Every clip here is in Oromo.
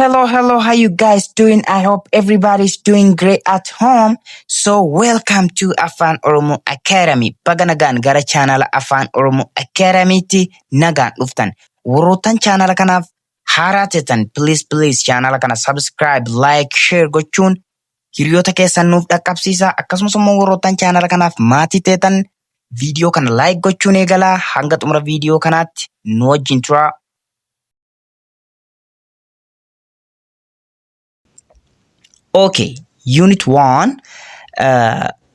Hello, how you guys doing? I hope everybody's doing great at home. So welcome to Afaan Oromoo Academy. Baga nagaan gara channel Afaan Oromoo Academy'tti nagaan dhuftan. Warroottan channel kanaaf haaraa ta'an please channel kana subscribe, like, share gochuun hiriyoota keessan nuuf dhaqqabsiisaa. Akkasumas immoo warroottan channel kanaaf maatii ta'an viidiyoo kana like gochuun eegalaa. Hanga xumura viidiyoo kanaatti nu wajjin turaa. Okay, Unit 1,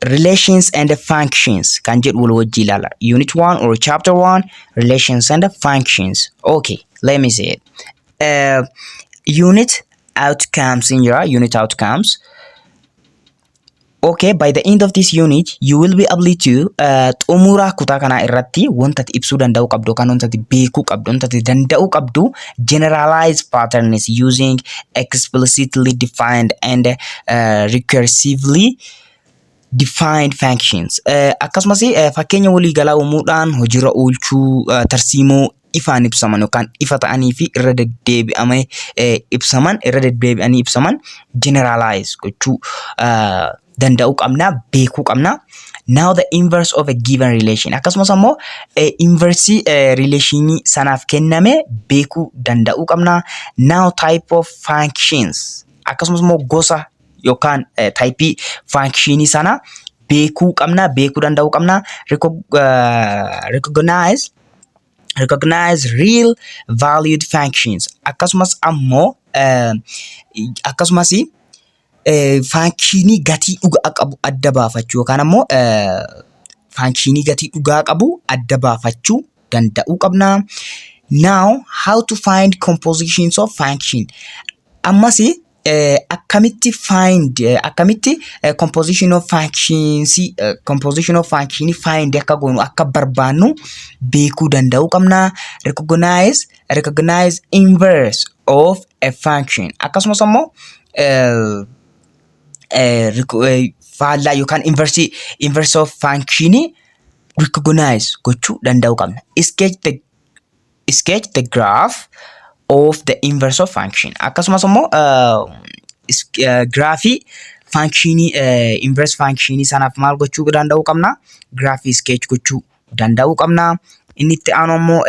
Relations and Functions. Kan jedhu wal wajjii ilaala. Unit 1 or Chapter 1, Relations and Functions. Okay, let me say it. Unit outcomes in your unit outcomes. Okay, by the end of this unit, you will be able to xumura kutaa kana irratti wanta ibsuu danda'u qabdu kan wanta beekuu qabdu wanta danda'u qabdu generalized patterns using explicitly defined and recursively defined functions. Akkasumas fakkeenya walii galaa uumuudhaan hojiirra oolchuu tarsiimoo ifaan ibsaman yookaan ifa ta'anii fi irra deddeebi'anii ibsaman generalize gochuu danda'u qabna, beekuu qabna. Now the inverse of a given relation. Akkasumas ammoo inverse relationii sanaaf kenname beekuu danda'u qabna. Now type of functions. Akkasumas ammoo gosa yookaan type functionii sana beekuu qabna, beekuu danda'u qabna. Recognize real valued functions. Akkasumas ammoo functionii gatii dhugaa qabu adda baafachuu yookaan ammoo functionii gatii dhugaa qabu adda baafachuu danda'u qabna. Now how to find compositions of function. Ammas akkamitti composition of functions find akka goonu akka barbaannu beekuu danda'u qabna. Recognize inverse of a function. Akkasumas ammoo faallaa yookaan inverse of functionii recognize gochuu danda'u qabna. Sketch the graph of the inverse of function. Akkasumas immoo graafii functionii inverse functionii sanaaf maal gochuu danda'u qabna? Graafii sketch gochuu danda'u qabna. Inni itti aanu immoo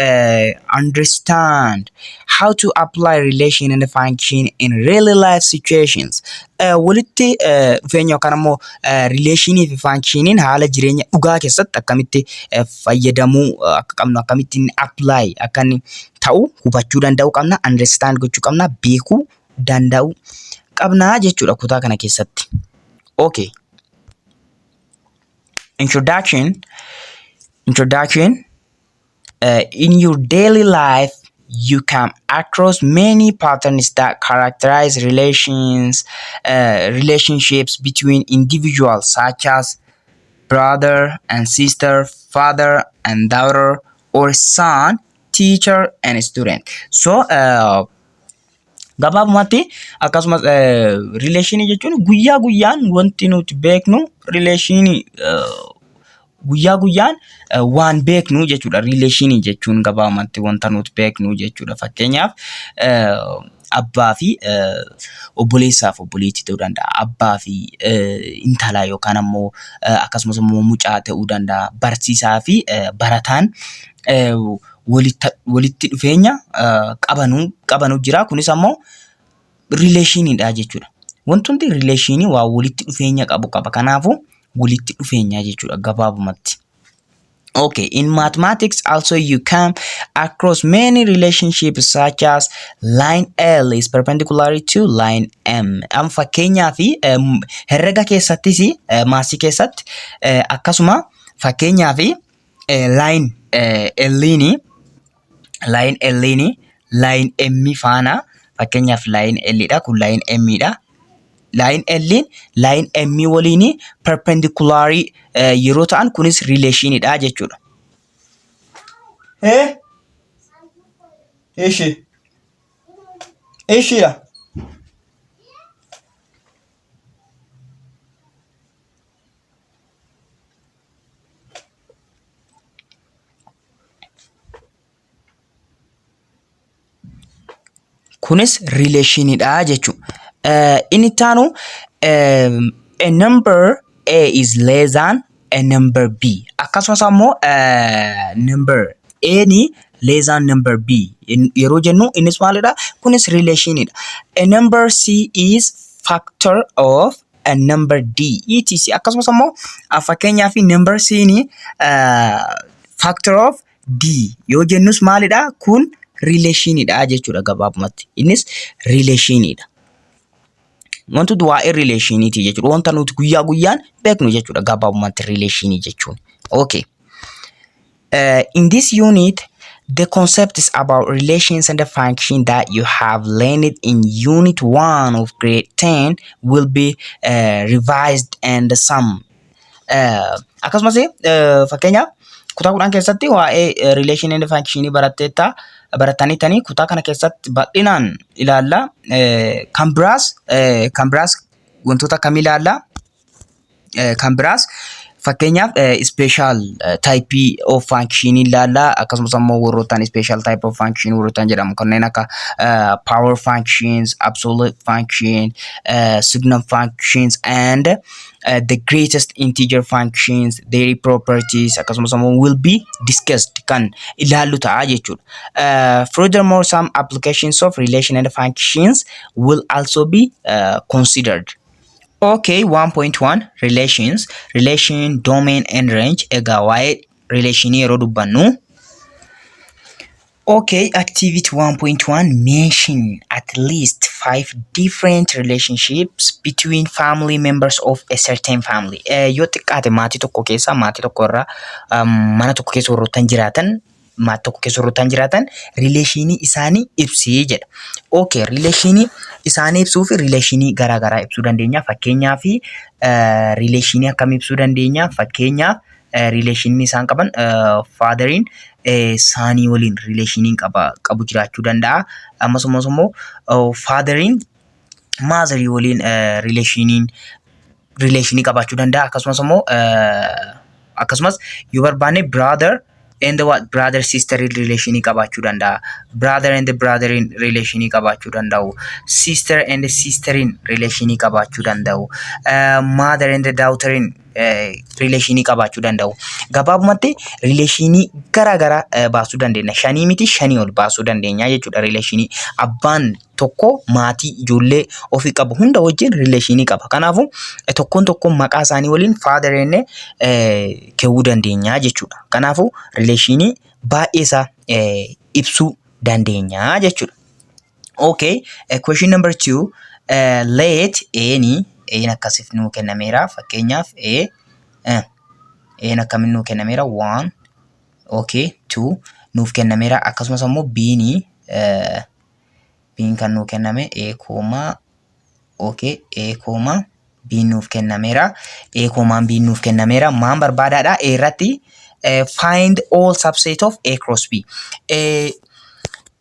understand how to apply relation and function in real life situations. Walitti dhufeenya yookaan immoo relationii fi functioniin haala jireenya dhugaa keessatti akkamitti fayyadamuu akka qabnu, akkamitti apply akka inni ta'u hubachuu danda'u qabna, understand gochuu qabna, beekuu danda'u qabna jechuudha kutaa kana keessatti. Okay. Introduction. In your daily life, you come across many patterns that characterize relationships between individuals, such as brother and sister, father and daughter, or son, teacher and student. So, gabaabumatti akkasumas relationii jechuun guyyaa guyyaan wanti nuti beeknu relationii guyyaa guyyaan waan beeknu jechuudha. Relationii jechuun gabaabumatti wanta nuti beeknu jechuudha. Fakkeenyaaf abbaa fi obboleessaaf obboleettii ta'uu danda'a. Abbaa fi intalaa yookaan ammoo akkasumas immoo mucaa ta'uu danda'a. Barsiisaa fi barataan walitti dhufeenya qabanuu jira. Kunis ammoo relationiidha jechuudha. Wantoonni relationii waa walitti dhufeenya qaba. Kanaafuu walitti dhufeenya jechuudha gabaabumatti. Okay, in mathematics also you come across many relationships such as line L is perpendicular to line M. Fakkeenyaa fi herrega keessattis maasii keessatti akkasuma fakkeenyaa fi line M faana fakkeenyaaf line L dha, kun line M dha. Line L line M waliin perpendicular yeroo ta'an kunis relationidha jechuudha. Ishidha. kunis relation dha jechuudha. Inni taanu a number A is less than a number B. Akkasumas ammoo number A ni less than number B. Yeroo jennu innis maalidha? Kunis relation dha. A number C is factor of a number D. etc. Akkasumas ammoo fakkeenyaaf number C ni factor of D yoo jennus maalidha? Kun relation dha jechuudha gabaabumatti. Innis relation dha. Wanti waa'ee relation ti jechuudha. Wanta nuti guyyaa guyyaan beeknu jechuudha gabaabumatti relation jechuun. Okay. In this unit, the concept is about relations and the function that you have learned in Unit 1 of Grade 10 will be revised and sum. Akkasumas fakkeenya kutaa kudhan keessatti waa'ee relation and function baratanii kutaa kana keessatti bal'inaan ilaalla. Kan biraas wantoota kam ilaalla? Kan biraas fakkeenyaaf special type of function ilaalla. Akkasumas ammoo warroottan special type of function warroottan jedhamu kanneen akka power functions, absolute function, signal functions and the greatest integer functions, their properties akkasumas ammoo will be discussed kan ilaallu ta'a jechuudha. Furthermore, some applications of relation and functions will also be considered. Okay, 1.1 relations, relation, domain and range. Egaa waa'ee relation yeroo dubbannu. Okay, activity 1.1 mention at least 5 different relationships between family members of a certain family. Yoo xiqqaate maatii tokko keessa maatii tokko irraa mana tokko keessa warroottan jiraatan maatii tokko keessa warroottan jiraatan relationii isaanii ibsii jedha. Okay, relationii isaanii ibsuu fi relationii garaagaraa ibsuu dandeenya. Fakkeenyaaf relationii akkam ibsuu dandeenya? Fakkeenyaaf relationii isaan qaban fatheriin saanii waliin relationii qabu jiraachuu danda'a. Ammas immoo fatheriin motherii waliin relationii qabaachuu danda'a. Akkasumas immoo akkasumas yoo barbaanne brother and what brother sister relationii qabaachuu danda'a. Brother and brother relationii qabaachuu danda'u. Sister and sisterin relationii qabaachuu danda'u. Mother and daughter relationii qabaachuu danda'u. Gabaabumatti relationii garaagaraa baasuu dandeenya. Shanii miti shanii ol baasuu dandeenya jechuudha relationii. Abbaan tokko maatii ijoollee ofii qabu hunda wajjin relationii qaba. Kanaafuu tokkoon maqaa isaanii waliin father enne kennuu dandeenya jechuudha. Kanaafuu relationii baay'ee isaa ibsuu dandeenya jechuudha. Okay, question number 2. Let any akkasif nuu kennameera. Fakkeenyaaf akkamiin nuu kennameera? 1. Okay, 2 nuuf kennameera. Akkasumas ammoo b kan nuu kenname okay, b nuuf kennameera. B nuuf kennameera. Maan barbaadaadha? irratti find all subset of A cross B.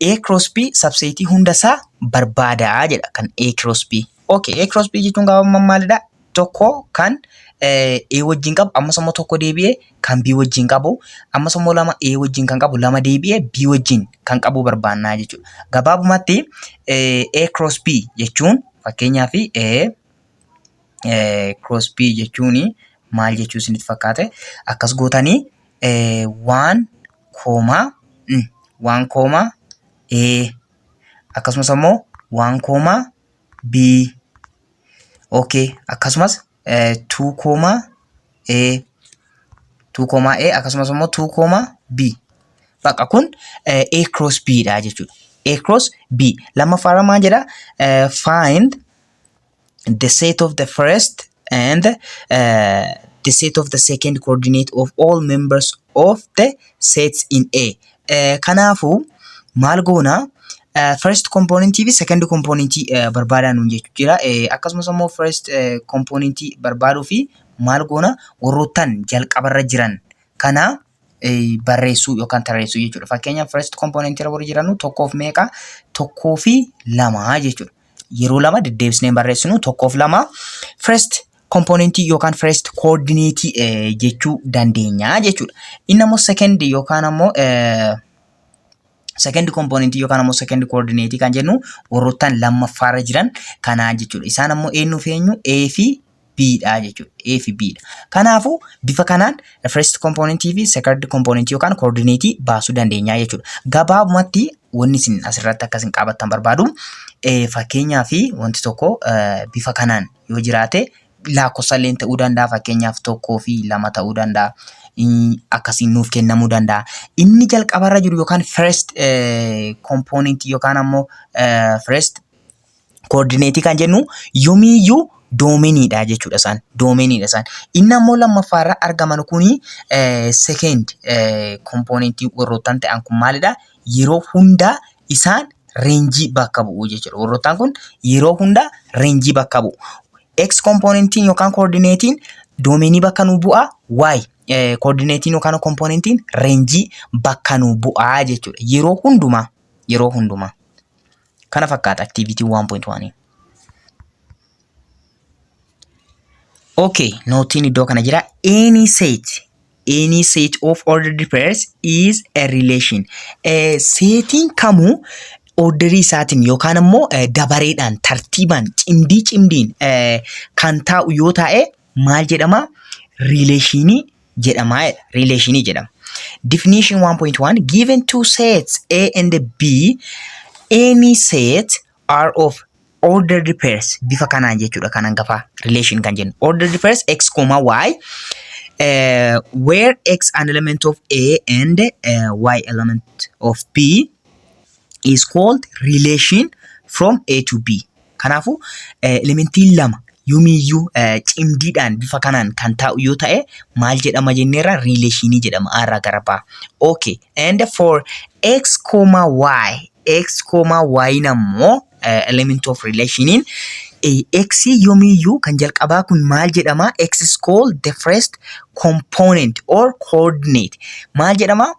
A cross B subset hundasaa barbaadaa jedha kan A cross B. Okay, A cross B jechuun gabaabumatti maalidha? Tokko kan A wajjin qabu ammas ammoo tokko deebi'ee kan B wajjin qabu ammas ammoo lama A wajjin kan qabu lama deebi'ee B wajjin kan qabu barbaannaa jechuudha. Gabaabumatti A cross B jechuun fakkeenyaaf A cross B jechuun maal jechuu isinitti fakkaate? Akkas gootanii 1, A akkasumas ammoo 1, B. Okay, akkasumas 2, A akkasumas ammoo 2, B. Bakka kun A cross B dha jechuudha. A cross B. Lammaffaa maal jedha? Find the set of the first and the set of the second coordinate of all members of the sets in A. Kanaafuu maal goona? First component fi second component barbaadaa nuun jechuu jira. Akkasumas ammoo first component barbaaduu fi maal goona? Warroottan jalqabarra jiran kana barreessuu yookaan tarreessuu jechuudha. Fakkeenyaaf first component irra warri jiranu tokkoof meeqa? Tokkoo fi lama jechuudha. Yeroo lama deddeebisnee barreessinu tokkoof lama first component yookaan first coordinate jechuu dandeenya jechuudha. Inni ammoo second yookaan ammoo second component yookaan ammoo second coordinate kan jennu warroottan lammaffaarra jiran kanaa jechuudha. Isaan ammoo eenyu fi eenyu A fi B dha jechuudha. A fi B dha. Kanaafuu bifa kanaan first component fi second component yookaan coordinate baasuu dandeenya jechuudha. Gabaabumatti wanni isin asirratti akkasin qabattan barbaadu fakkeenyaa fi wanti tokko bifa kanaan yoo jiraate lakkoofsallee ta'uu danda'a. Fakkeenyaaf 1 fi 2 ta'uu danda'a. Akkasiin nuuf kennamuu danda'a. Inni jalqabarra jiru yookaan first component yookaan ammoo first coordinate kan jennu yoomiyyuu doomeniidha jechuudha isaan. Doomeniidha isaan. Inni ammoo lammaffaarra argaman kuni second component warroottan ta'an kun maalidha? Yeroo hunda isaan range bakka bu'u jechuudha. Warroottan kun yeroo hunda range bakka bu'u. X componentiin yookaan coordinatein domenii bakka nu bu'a. Y coordinatein yookaan componentiin range bakka nu bu'a jechuudha. Yeroo hundumaa. Kana fakkaata activity 1.1. Okay, notiin iddoo kana jira. Any set of ordered pairs is a relation. Seetiin kamuu orderii isaatiin yookaan ammoo dabareedhaan tartiibaan cimdiin kan taa'u yoo ta'e maal jedhama? Relationii jedhama. Relationii jedhama. Definition 1.1 given two sets A and B, any set are of ordered pairs. Bifa kanaan jechuudha kan hangafa relation kan jennu. Ordered pairs X, Y, where X an element of A and Y element of B is called relation from A to B. Kanaafuu elementiin lama yoomiyyuu cimdiidhaan bifa kanaan kan taa'u yoo ta'e maal jedhama jenneerra? Relationii jedhama. Arraa gara baa. Okay, and for X, Y nammoo element of relationiin X yoomiyyuu kan jalqabaa kun maal jedhama? X is called the first component or coordinate. Maal jedhama?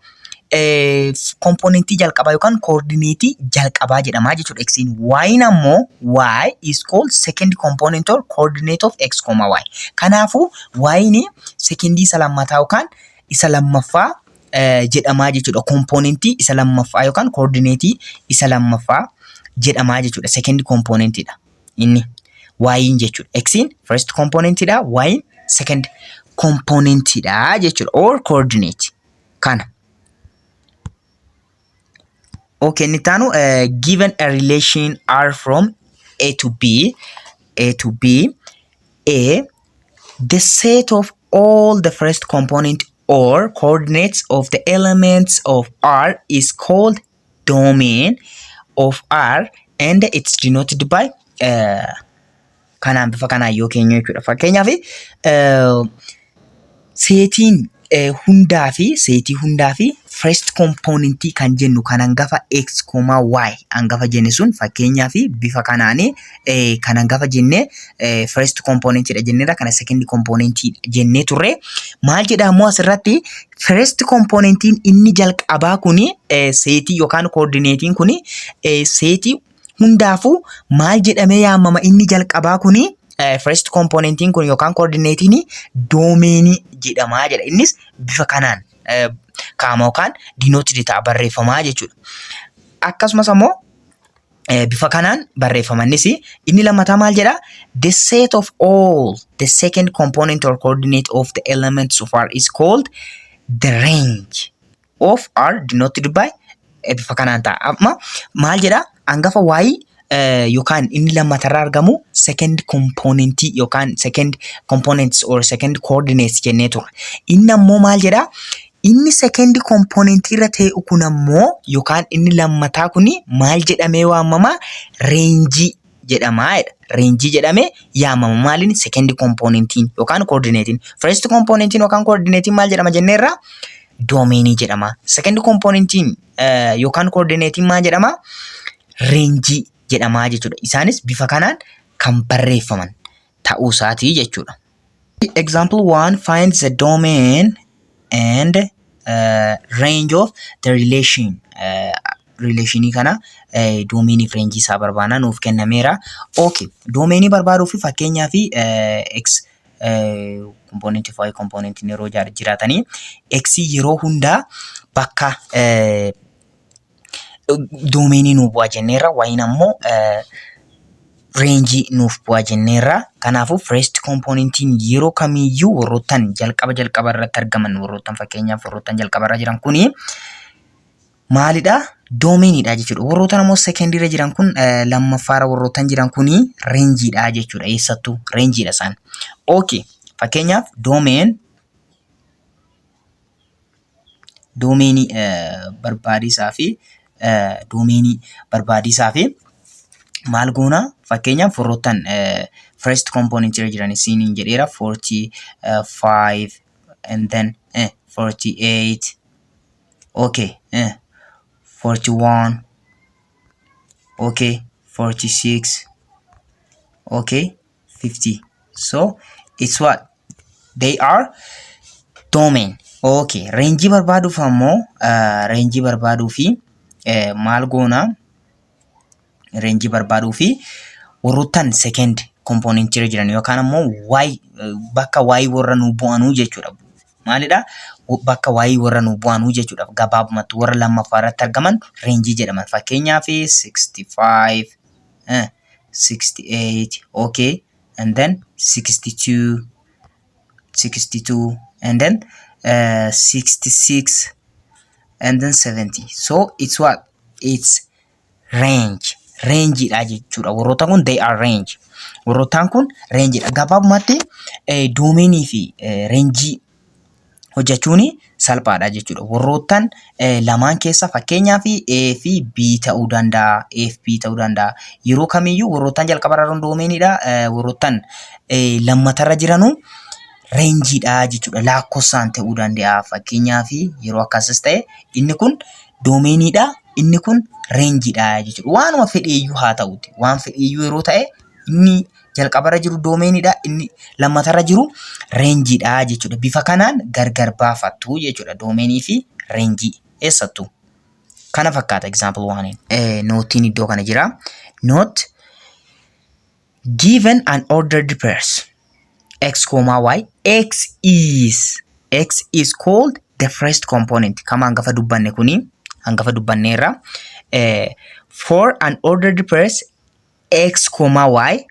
Componentii jalqabaa yookaan coordinate jalqabaa jedhama jechuudha. Xin Y nammoo Y is called second component or coordinate of X, Y. Kanaafuu Y ni secondii isa lammataa yookaan isa lammaffaa jedhamaa jechuudha. Componentii isa lammaffaa yookaan coordinate isa lammaffaa jedhamaa jechuudha. Second componentidha inni Y jechuudha. Xin first componentidha, Y second componentidha jechuudha, or coordinate kana. Okay, nitaanu given a relation R from A to B, the set of all the first component or coordinates of the elements of R is called domain of R and it's denoted by kanaan bifa kanaan yoo keenya jechuudha. Fakkeenyaaf seetii hundaa fi first componentii kan jennu kan hangafa X, Y hangafa jenne sun fakkeenyaaf bifa kanaanii kan hangafa jenne first componentidha jenneerra, kana second componentii jennee turre. Maal jedhamu asirratti? First componentiin inni jalqabaa kuni seetii yookaan coordinatein kuni seetii hundaafuu maal jedhamee yaamama? Inni jalqabaa kuni first componentiin kun yookaan coordinatein domenii jedhamaa jedha. Innis bifa kanaan kaama yookaan denoted ta'a barreeffamaa jechuudha. Akkasumas ammoo bifa kanaan barreeffamannis inni lammataa maal jedha? The set of all the second component or coordinate of the elements of R is called the range of R denoted by bifa kanaan ta'a. Amma maal jedha? Hangafa Y yookaan inni lammatarraa argamu second componentii yookaan second components or second coordinates jennee turre. Inni ammoo maal jedha? Inni second component irra ta'e kun ammoo yookaan inni lammataa kuni maal jedhamee waamama? Range jedhama. Range jedhamee yaamama. Maaliin? Second componentiin yookaan coordinatein. First componentiin yookaan coordinatein maal jedhama jenneerra? Domenii jedhama. Second componentiin yookaan coordinatein maal jedhama? Range jedhamaa jechuudha. Isaanis bifa kanaan kan barreeffaman ta'uu isaatii jechuudha. Example 1 finds the domain and range of the relation. Relationii kana domenii fi range isaa barbaana nuuf kennameera. Okay, domenii barbaaduuf fakkeenyaaf X component fi Y component yeroo jiraatanii X yeroo hundaa bakka doomeenii nuuf bu'aa jenneerra, y'n ammoo range nuuf bu'aa jenneerra. Kanaafuu first componentiin yeroo kamiyyuu warroottan jalqaba irratti argaman, warroottan fakkeenyaaf warroottan jalqaba irra jiran kuni maalidha? Doomeenidha jechuudha. Warroottan ammoo second irra jiran kun lammaffaara warroottan jiran kuni rangeidha jechuudha. Eessattuu rangeidha isaan. Okay, fakkeenyaaf doomeenii barbaadisaa fi maal goona? Fakkeenyaaf warroottan first component irra jiran isiniin jedheera 45 and then 48, okay, 41, okay, 46, okay, 50. So it's what they are domain. Okay, range barbaaduuf ammoo range barbaaduu fi maal goona? Range barbaaduu fi warroottan second component irra jiran yookaan ammoo bakka y warra nu bu'anuu jechuudha. Maalidha? Bakka y warra nu bu'anuu jechuudha. Gabaabumatti warra lammaffaa irratti argaman range jedhaman. Fakkeenyaaf 65, 68, okay, and then 62, and then 66, and then 70. So it's what? It's range. Rangeidha jechuudha. Warroottan kun they are range. Warroottan kun rangeidha. Gabaabumatti doomeenii fi range hojjechuun salphaadha jechuudha. Warroottan lamaan keessa fakkeenyaaf A fi B ta'uu danda'a, A fi B ta'uu danda'a. Yeroo kamiyyuu warroottan jalqaba irra jiran doomeenidha. Warroottan lammatarra jiranuu rangeidha jechuudha. Lakkoofsaan ta'uu danda'a. Fakkeenyaaf yeroo akkasis ta'e inni kun doomeenidha, inni kun rangeidha jechuudha. Waanuma fedheeyyuu haa ta'uti. Waan fedheeyyuu yeroo ta'e inni jalqabarra jiru doomeenidha, inni lammatarra jiru rangeidha jechuudha. Bifa kanaan gargar baafattu jechuudha doomeenii fi rangii eessattuu. Kana fakkaata example 1. Nootiin iddoo kana jira. Note given an ordered pairs x, y, x is called the first component. Kama hangafa dubbanne kuni hangafa dubbanneerra. For an ordered pairs x, y,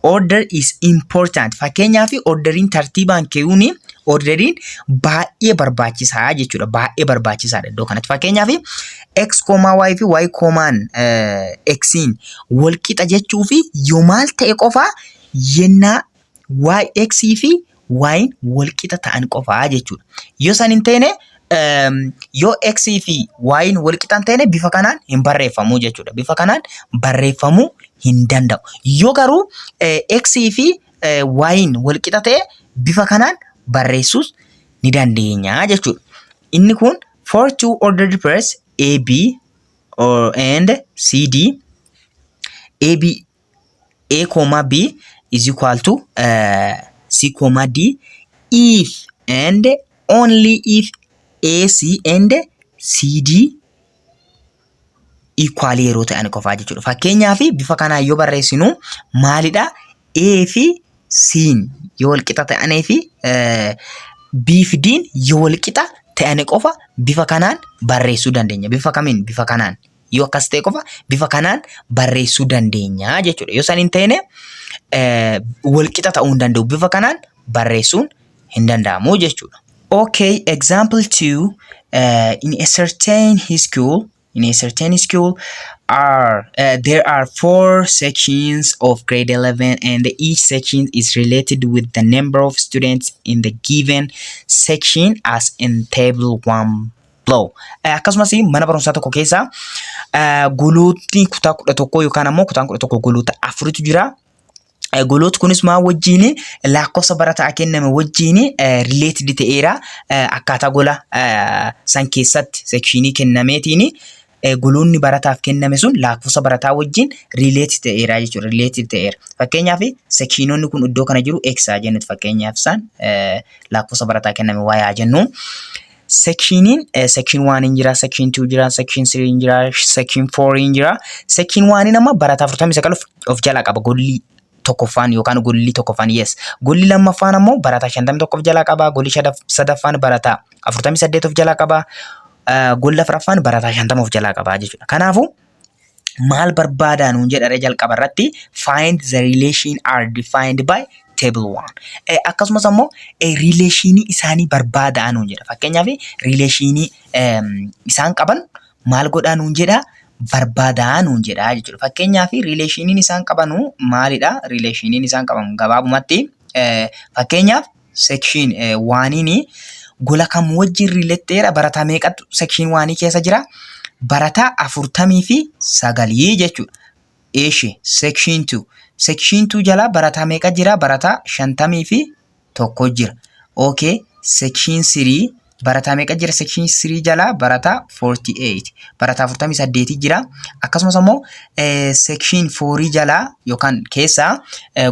order is important. Fakkeenyaaf orderiin tartiibaan keewuni orderiin baay'ee barbaachisaa jechuudha. Baay'ee barbaachisaadha iddoo kanatti. Fakkeenyaaf x, y fi y, x'n wal qixa jechuu fi yoo maal ta'e qofa yennaa x fi y wal qixa ta'an qofa jechuudha. Yoo san hin ta'ine yoo x fi y wal qixan ta'e bifa kanaan hin barreeffamu jechuudha. Bifa kanaan barreeffamuu hin danda'u. Yoo garuu x fi y wal qixa ta'e bifa kanaan barreessuus ni dandeenya jechuudha. Inni kun for two ordered pairs AB and CD, A, B is equal to C, D if and only if AC and CD equally yeroo ta'an qofaa jechuudha. Fakkeenyaaf bifa kanaan yoo barreessinu maalidha? A fi C yoo wal qixa ta'anii fi B fi D yoo wal qixa ta'anii qofa bifa kanaan barreessuu dandeenya. Bifa kamiin? Bifa kanaan. Yoo akkas ta'e qofa bifa kanaan barreessuu dandeenya jechuudha. Yoo san hin ta'ine wal qixa ta'uu hin danda'u. Bifa kanaan barreessuun hin danda'amu jechuudha. Okay, example 2. In a certain school, there are 4 sections of grade 11, and each section is related with the number of students in the given section as in table 1 below. Akkasumas mana barumsaa tokko keessa guluutti kutaa 11 yookaan ammoo kutaan 11 guluuta 4tu jira. Guluut kunis maa wajjin lakkoofsa barataa kenname wajjin related ta'eera. Akkaataa gola san keessatti sekshinii kennameetiin guluunni barataaf kenname sun lakkoofsa barataa wajjin related ta'eera jechuudha. Related ta'eera. Fakkeenyaaf sekshinoonni kun iddoo kana jiru x haa jennuti. Fakkeenyaaf san lakkoofsa barataa kenname y haa jennu. Sectioniin section 1 hin jira, section 2 jira, section 3 hin jira, section 4 hin jira. Section 1 nama barataa 49 of jalaa qaba. Golli tokkoffaan yookaan golli tokkoffaan yes. Golli lammaffaan ammoo barataa 51 of jalaa qaba. Golli sadaffaan barataa 48 of jalaa qaba. golla afuraffaan barataa 50 of jalaa qabaa jechuudha. Kanaafuu maal barbaadaa nuun jedhare jalqaba irratti find the relation are defined by table 1. Akkasumas ammoo relationii isaanii barbaadaa nuun jedha. Fakkeenyaaf relationii isaan qaban maal godhaa nuun jedha barbaadaa nuun jedha jechuudha. Fakkeenyaaf relationiin isaan qabanu maalidha? Relationiin isaan qaban gabaabumatti fakkeenyaaf section 1 gola kam wajjin riletteera barataa meeqatu section 1 keessa jira? Barataa 49 jechuudha. Eeshi section 2. Section 2 jala barataa meeqa jira? Barataa 51 jira. Okay, section 3 barataa meeqa jira? Section 3 jala barataa 48. Barataa 48 jira. Akkasumas ammoo section 4 jala yookaan keessa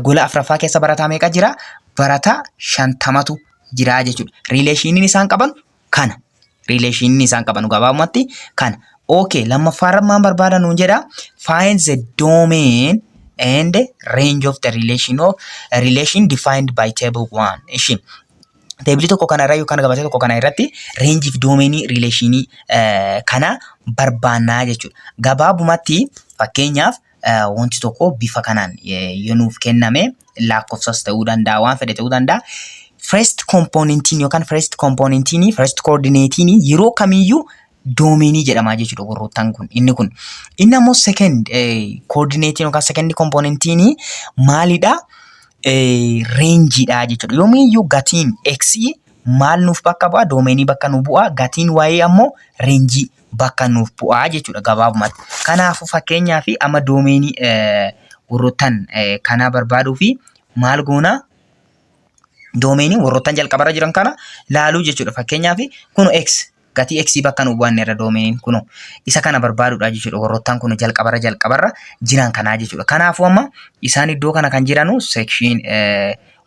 gola afuraffaa keessa barataa meeqa jira? Barataa 50tu jira jechuudha. Relationiin isaan qaban kana. Relationiin isaan qaban gabaabumatti kana. Okay, lammaffaan maal barbaadan nuun jedha? Find the domain and range of the relation defined by table 1. Ishi teebilii tokko kana irraa yookaan gabatee tokko kana irratti range of domain relationii kana barbaannaa jechuudha. Gabaabumatti fakkeenyaaf wanti tokko bifa kanaan yoo nuuf kenname lakkoofsas ta'uu danda'a, waan fedhe ta'uu danda'a. First componentiin yookaan first coordinatein yeroo kamiyyuu domainii jedhama jechuudha warroottan kun. Inni ammoo second coordinate yookaan second componentiin maalidha? Rangeidha jechuudha. Yoomiyyuu gatiin x maal nuuf bakka bu'a? Domainii bakka nuuf bu'a. Gatiin y ammoo range bakka nuuf bu'a jechuudha gabaabumatti. Kanaafuu fakkeenyaaf amma domainii warroottan kana barbaaduu fi maal goona? Domainii warroottan jalqabarra jiran kana laaluu jechuudha. Fakkeenyaaf kun x gatii x bakka nu bu'anne irra domainiin kun isa kana barbaaduudha jechuudha. Warroottan kun jalqabarra jiran kanaa jechuudha. Kanaafuu amma isaan iddoo kana kan jiranu section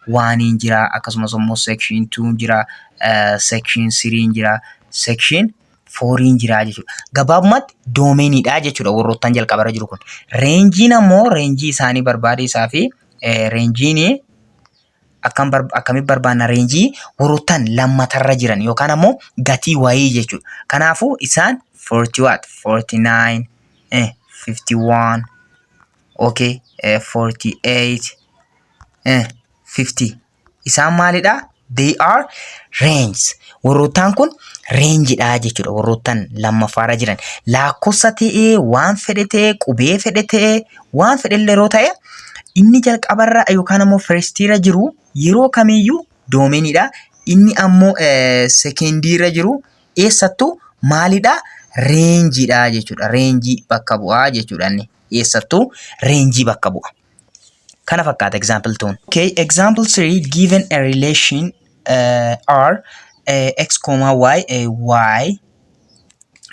1 jira, akkasumas immoo section 2 jira, section 3 jira, section 4 jira jechuudha. Gabaabumatti domainiidha jechuudha warroottan jalqabarra jiru kun. Rangein ammoo range isaanii barbaade isaa fi rangein akkamitti barbaanna? Range warroottan lammatarra jiran yookaan ammoo gatii wayii jechuudha. Kanaafuu isaan 40 what? 49, 51, okay, 48, 50. Isaan maalidha? They are range. Warroottan kun rangeidha jechuudha. Warroottan lammaffaarra jiran lakkoofsa ta'ee waan fedhe ta'ee qubee fedhe ta'ee waan fedhe yeroo ta'e inni jalqabarra yookaan ammoo firstiirra jiru yeroo kamiyyuu domainiidha. Inni ammoo secondiirra jiru eessattuu maalidha? Rangeidha jechuudha. Range bakka bu'aa jechuudha. Inni eessattuu range bakka bu'a. Kana fakkaata example 2. Okay, example 3 given a relation r x,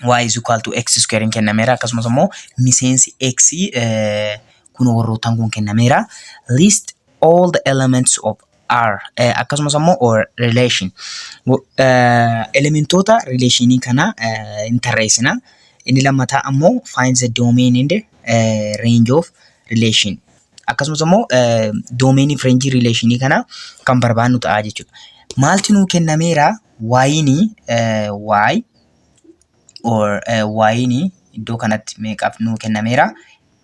y is equal to x square kennameera. Akkasumas ammoo miseensi x kun warroottan kun kennameera. List all the elements of R. Akkasumas ammoo or relation. Elementoota relationii kana tarreessina. Inni lammataa ammoo find the domain and range of relation. Akkasumas ammoo domain of range relationii kana kan barbaannu ta'a jechuudha. Maaltu nuu kennameera? Y or y iddoo kanatti meeqaaf nuu kennameera?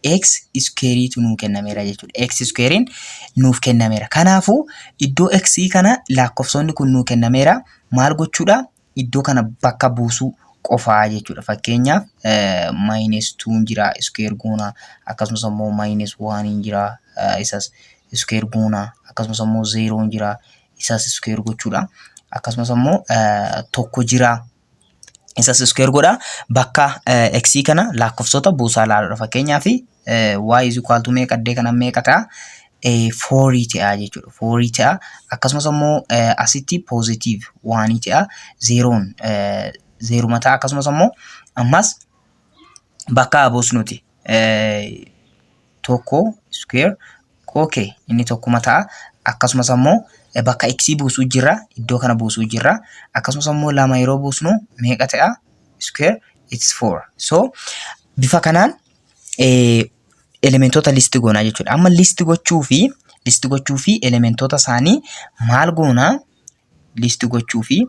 X squareetu nuu kennameera jechuudha. X squareen nuuf kennameera. Kanaafuu iddoo x kana lakkoofsonni kun nuu kennameera. Maal gochuudha? Iddoo kana bakka buusuu qofaa jechuudha. Fakkeenyaaf -2 jira square goona, akkasumas ammoo -1 jira isas square goona, akkasumas ammoo 0 jira isas square gochuudha. Akkasumas ammoo tokko jira isas square godha. Bakka x kana lakkoofsota buusaa laaluudha. Fakkeenyaaf y is equal to meeqa addee kana meeqa ta'a? 4 ta'a jechuudha. 4 ta'a. Akkasumas ammoo asitti positive 1 ta'a. 0 mataa. Akkasumas ammoo ammas bakka buusnuti tokko square. Okay, inni tokkuma ta'a. Akkasumas ammoo bakka x buusuu jirra. Iddoo kana buusuu jirra. Akkasumas ammoo lama yeroo buusnu meeqa ta'a? Square it's 4. So bifa kanaan elementoota listi goonaa jechuudha. Amma listi gochuu fi elementoota isaanii maal goonaa? Listi gochuu fi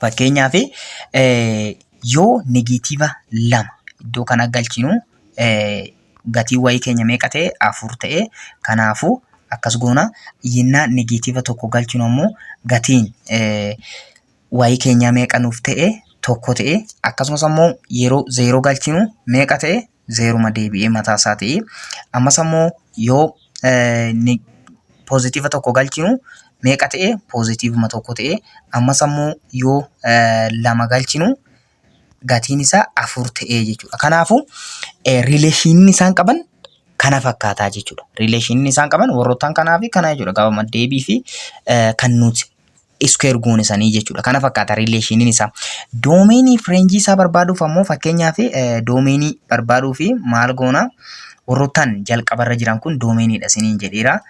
Fakkeenyaaf yoo negatiiva 2 iddoo kana galchinu gatiin wayii keenya meeqa ta'e 4 ta'e kanaafuu akkas goona yennaa negatiiva 1 galchinu ammoo gatiin wayii keenya meeqa nuuf ta'e 1 ta'e akkasumas ammoo yeroo 0 galchinu meeqa ta'e 0 ma deebi'ee mataa isaa ta'e ammas ammoo yoo positiiva 1 galchinu meeqa ta'e positiivuma 1 ta'e ammas ammoo yoo 2 galchinu gatiin isaa 4 ta'e jechuudha. Kanaafuu rileeshiniin isaan qaban kana fakkaataa jechuudha. Rileeshiniin isaan qaban warroottan kanaa fi kana jechuudha. Gabama deebii fi kan nuti square goone sanii jechuudha. Kana fakkaata rileeshiniin isaa. Doomeenii fi reenjii isaa barbaaduuf ammoo fakkeenyaaf doomeenii barbaaduu fi maal goona warroottan jalqabarra jiran kun doomeeniidha isiniin jedheera.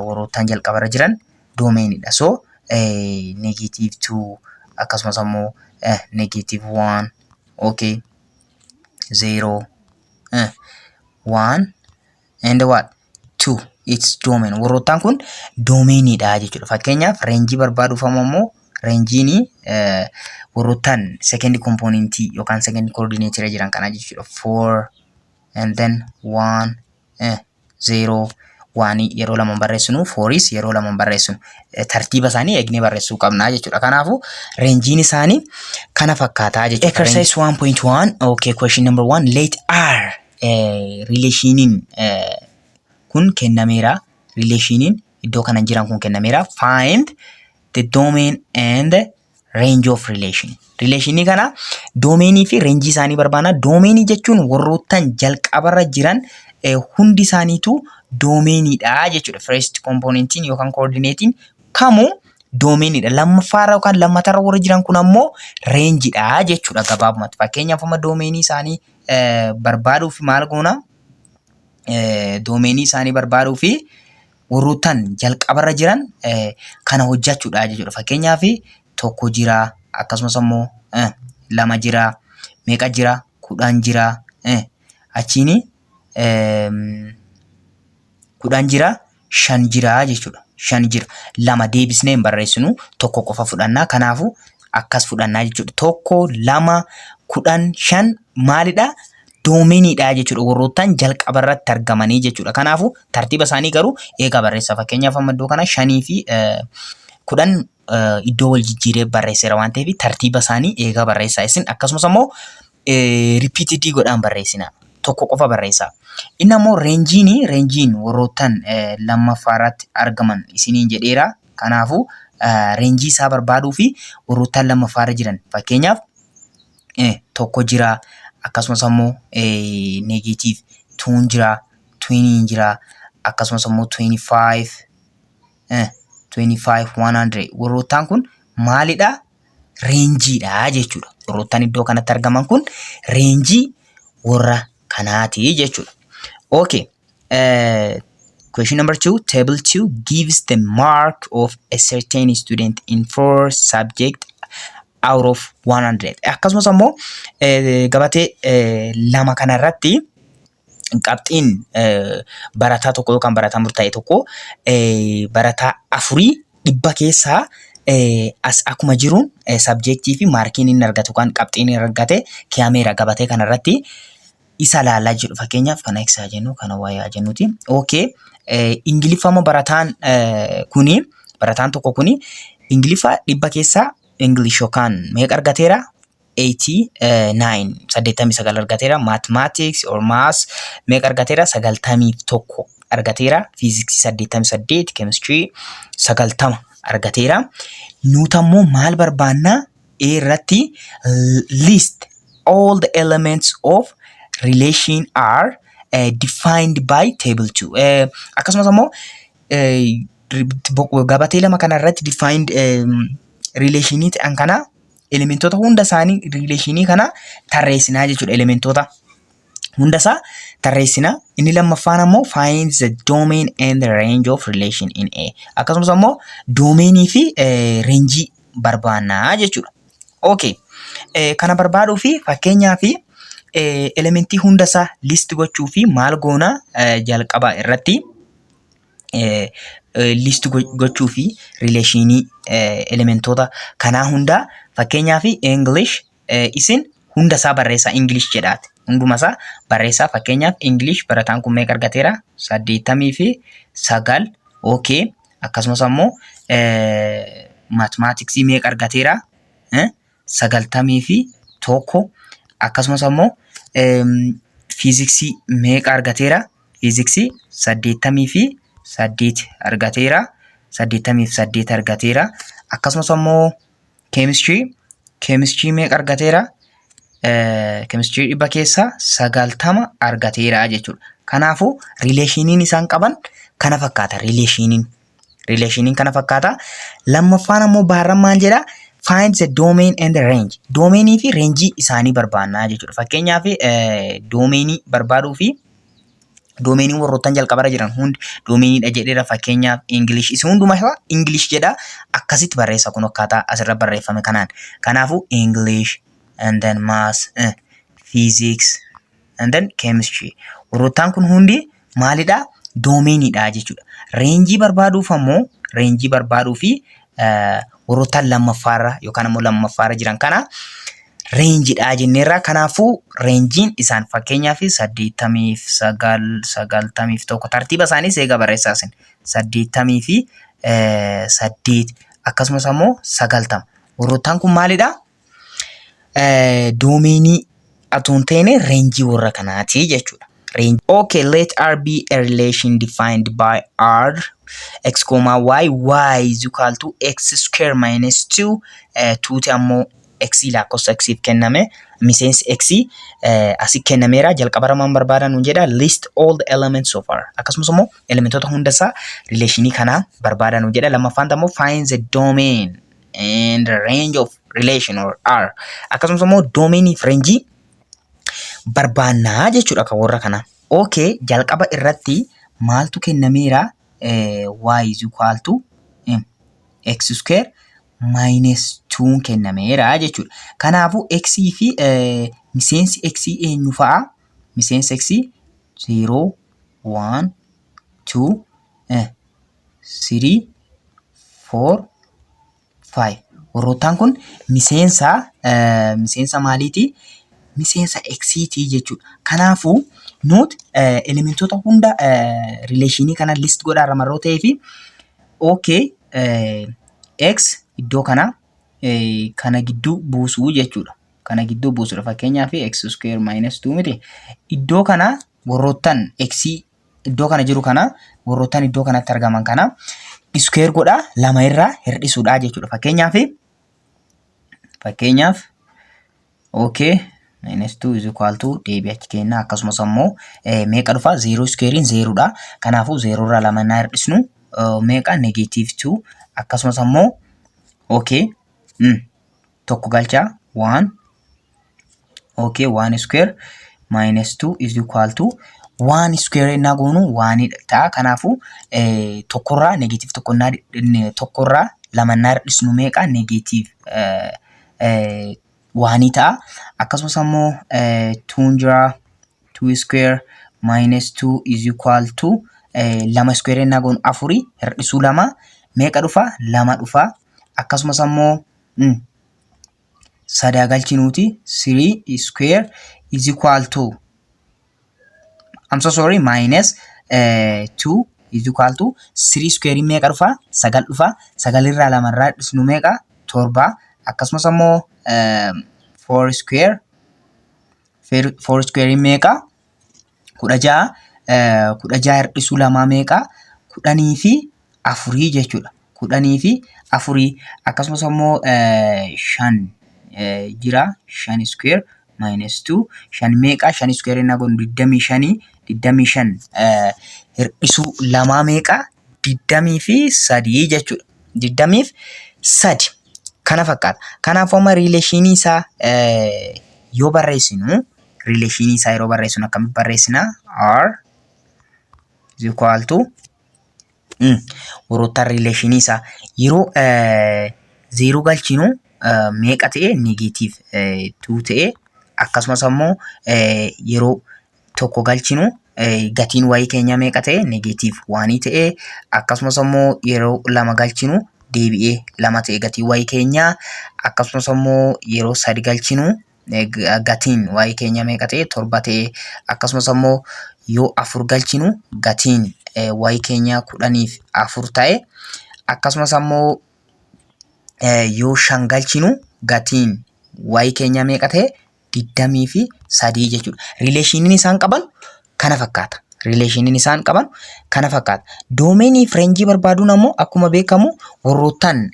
Warroottan jalqabarra jiran doomeeniidha. So negative 2 akkasumas ammoo negative 1 okay 0 1 and what 2 it's domain. Warroottan kun doomeeniidha jechuudha. Fakkeenyaaf reenjii barbaaduuf ammoo reenjiin warroottan second component yookaan second coordinate jiran kana jechuudha. 4 and then 1 0 1 yeroo lama barreessinu 4is yeroo lama barreessinu tartiiba isaanii eegnee barreessuu qabna jechuudha. Kanaafuu reenjiin isaanii kana fakkaataa jechuudha. Exercise 1.1 okay question number 1 let R relationiin kun kennameera. Relationiin iddoo kana jiran kun kennameera. Find the domain and range of relation. Relationii kana doomeenii fi reenjii isaanii barbaana. Doomeenii jechuun warroottan jalqabarra jiran hundi isaaniitu doomeeniidha jechuudha. First componentiin yookaan coordinatein kamuu doomeeniidha. Lammaffaarra yookaan lammatarra warra jiran kun ammoo reenjiidha jechuudha gabaabumatti. Fakkeenyaaf amma doomeenii isaanii barbaaduuf maal goona? Doomeenii isaanii barbaaduu fi warroottan jalqabarra jiran kana hojjechuudha jechuudha. Fakkeenyaaf tokko jira akkasumas ammoo 2 jira meeqa jira 10 jira achiini 10 jira 5 jira jechuudha. 5 jira 2 deebisnee hin barreessinu tokko qofa fudhannaa. Kanaafuu akkas fudhannaa jechuudha. Tokko 2 10 5 maalidha? Doomeeniidha jechuudha. Warroottan jalqabarratti argamanii jechuudha. Kanaafuu tartiiba isaanii garuu eega barreessa. Fakkeenyaaf amma iddoo kana 5 fi 10 iddoo wal jijjiiree barreesseera waan ta'eef tartiiba isaanii eega barreessaa isin akkasumas ammoo repeated godhaan barreessina. Tokko qofa barreessaa. Inni ammoo reenjiin warroottan lammaffaarratti argaman isiniin jedheera. Kanaafuu reenjii isaa barbaaduu fi warroottan lammaffaarra jiran fakkeenyaaf tokko jira akkasumas ammoo negative 2 jira 20 jira akkasumas ammoo 25 100 warroottan kun maalidha? Reenjiidha jechuudha. Warroottan iddoo kanatti argaman kun reenjii warra kanaati jechuudha. Okay. Question number 2. Table 2 gives the mark of a certain student in 4 subject out of 100. Akkasumas ammoo gabatee lama kanarratti qabxiin barataa tokko yookaan barataa murtaa'e tokko barataa 400 keessaa as akkuma jiruun subjectii fi maarkiin inni argatu kan qabxiin inni argate kaameera gabatee kanarratti isa laalaa jiru. Fakkeenyaaf kana x jennu kana y jennuti. Okay. Ingiliffama barataan tokko kuni ingiliffa 100 keessaa English yookaan meeqa argateera? 89 argateera. Mathematics or maths meeqa argateera? 91 argateera. Physics 88, chemistry 90 argateera. Nuti ammoo maal barbaanna? Irratti list all the elements of relation are defined by table 2. Akkasumas ammoo gabatee lama kana irratti defined relationii ta'an kana elementoota hunda isaanii relationii kana tarreessinaa jechuudha. Elementoota hunda isaa tarreessinaa. Inni lammaffaan ammoo find the domain and the range of relation in A. Akkasumas ammoo doomeenii fi reenjii barbaannaa jechuudha. Okay. Kana barbaaduu fi fakkeenyaa fi elementii hunda isaa list gochuu fi maal goona jalqaba irratti list gochuu fi rileeshinii elementoota kanaa hundaa fakkeenyaaf English isin hunda isaa barreessaa English jedhaati. Hunduma isaa barreessaa fakkeenyaaf English barataan kun meeqa argateera? 89. Okay. Akkasumas ammoo mathematics meeqa argateera? 91. Akkasumas ammoo physics meeqa argateera? Physics 88 argateera. 88 argateera. Akkasumas ammoo chemistry meeqa argateera? Chemistry dhibba keessaa 90 argateera jechuudha. Kanaafuu rileeshiniin isaan qaban kana fakkaata. Rileeshiniin kana fakkaata. Lammaffaan ammoo baarran maal jedha? Find the domain and the range. Domainii fi range isaanii barbaannaa jechuudha. Fakkeenyaaf domainii barbaaduu fi domainii warroottan jalqabarra jiran hundi domainiidha jedheera. Fakkeenyaaf English isa hundumaa isaa English jedha. Akkasitti barreessa kun akkaataa asirra barreeffame kanaan. Kanaafuu English and then maths, physics and then chemistry. Warroottan kun hundi maalidha? Domainiidha jechuudha. Range barbaaduuf ammoo barbaaduu fi warroottan lammaffaarra yookaan ammoo lammaffaarra jiran kana rangeedha jenneerra. Kanaafuu rangein isaan fakkeenyaaf 89, 91 tartiiba isaanii seega barreessaasin 88 akkasumas ammoo 90. Warroottan kun maalidha? Domainii atuun ta'e range warra kanaati jechuudha. Range. Okay, let R be a relation defined by R x comma y is equal to x square minus 2 2 ammoo x lakkoofsa x kenname miseensi x asii kennameera. Jalqabara maan barbaadan nuun jedha? List all the elements so far. Akkasumas ammoo elementoota hundasaa rileeshinii kanaa barbaadan nuun jedha. Lammaffaan ammoo find the domain and the range of relation or R. Akkasumas ammoo domainii fi range barbaannaa jechuudha kan warra kana. Okay, jalqaba irratti maaltu kennameera? Y is equal to x square minus 2 kennameera jechuudha. Kanaafuu x fi miseensi x eenyu fa'a? Miseensi x 0, 1, 2, 3, 4, 5. Warroottan kun miseensa maaliiti? Miseensa x'ti jechuudha. Kanaafuu nuti elementoota hunda rileeshinii kana list godhaarra marroo ta'ee fi okay x iddoo kana gidduu buusuu jechuudha. Kana gidduu buusudha. Fakkeenyaaf x square minus 2 miti. Iddoo kana warroottan x iddoo kana jiru kana warroottan iddoo kanatti argaman kana square godhaa lama irraa hirdhisuudha jechuudha. Fakkeenyaaf okay minus 2 is equal to deebi'achi kenna. Akkasumas ammoo meeqa dhufa? 0 squarein 0 dha. Kanaafuu 0 irraa lama naa hirdhisnu meeqa? Negative 2. Akkasumas ammoo okay tokko galcha 1. Okay 1 square minus 2 is equal to 1 square innaa goonu 1 ta'a. Kanaafuu tokkorraa negative tokkorraa lama naa hirdhisnu meeqa? Negative 1 ta'a. Akkasumas ammoo 2 square minus 2 is equal to lama square innaa goonu 4 hirdhisuu lama meeqa dhufa? 2 dhufa. Akkasumas ammoo sadaa galchinuuti 3 square is equal to minus 2 is equal to 3 square meeqa dhufa? 9 dhufa. 9 irraa lama irraa hirdhisnu meeqa? 7. Akkasumas ammoo 4 square meeqa? 16. 16 hirdhisuu lama meeqa? 10 fi 4 jechuudha. 10 fi 4. Akkasumas ammoo 5 jira. 5 square minus 2 5 meeqa? 5 square innaa goonu 25 hirdhisuu lama meeqa? 23 jechuudha. 23 kana fakkaata. Kanaafuu amma rileeshinii isaa yoo barreessinu akkamitti barreessina? R is equal to warroottan rileeshinii isaa yeroo 0 galchinu meeqa ta'e? Negative 2 ta'e. Akkasumas ammoo yeroo tokko galchinu gatiin y keenya meeqa ta'e negative 1 ta'e akkasumas immoo yeroo lama galchinu deebi'ee 2 ta'e gatiin y keenya akkasumas immoo yeroo 3 galchinu gatiin y keenya meeqa ta'e 7 ta'e akkasumas immoo yoo 4 galchinu gatiin y keenya 14 ta'e akkasumas immoo yoo 5 galchinu gatiin y keenya meeqa ta'e 23 jechuudha. Rileeshiniin isaan qaban kana fakkaata. Rileeshiniin isaan qaban kana fakkaata. Doomeenii fi reenjii barbaaduun ammoo akkuma beekamu warroottan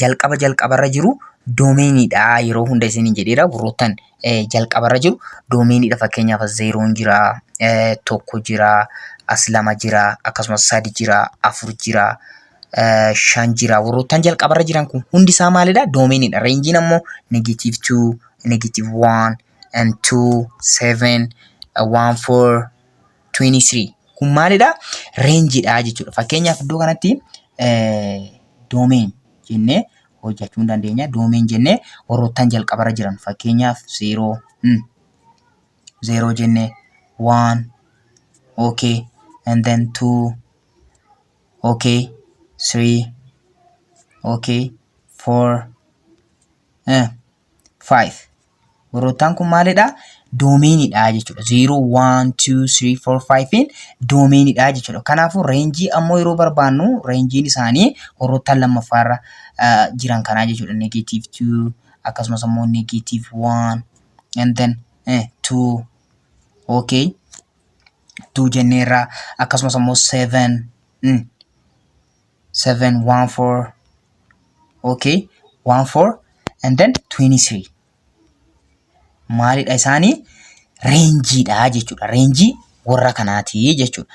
jalqabarra jiru doomeeniidha. Yeroo hunda isiniin jedheera warroottan jalqabarra jiru doomeeniidha. Fakkeenyaaf 0 jira, 1 jira, as 2 jira, akkasumas 3 jira, 4 jira, 5 jira. Warroottan jalqabarra jiran kun hundi isaa maalidha? Doomeeniidha. Reenjiin ammoo -2, -1 and 2, 7, 1, 4, 23 kun maalidha? Reenjiidha jechuudha. Fakkeenyaaf iddoo kanatti doomeen jennee hojjechuu hin dandeenya. Doomeen jennee warroottan jalqabarra jiran fakkeenyaaf 0 jennee 1 okay and then 2 okay 3 okay 4 5 warroottan kun maalidha? Doomeeniidha jechuudha. 0, 1, 2, 3, 4, 5 doomeeniidha jechuudha. Kanaafuu reenjii ammoo yeroo barbaannu reenjiin isaanii warroottan lammaffaarra jiran kanaa jechuudha. -2 akkasumas immoo -1 and then 2 okay 2 jenneerra akkasumas immoo 7 1 4 okay 1 4 and then 23 maalidha isaanii? Reenjiidha jechuudha. Reenjii warra kanaati jechuudha.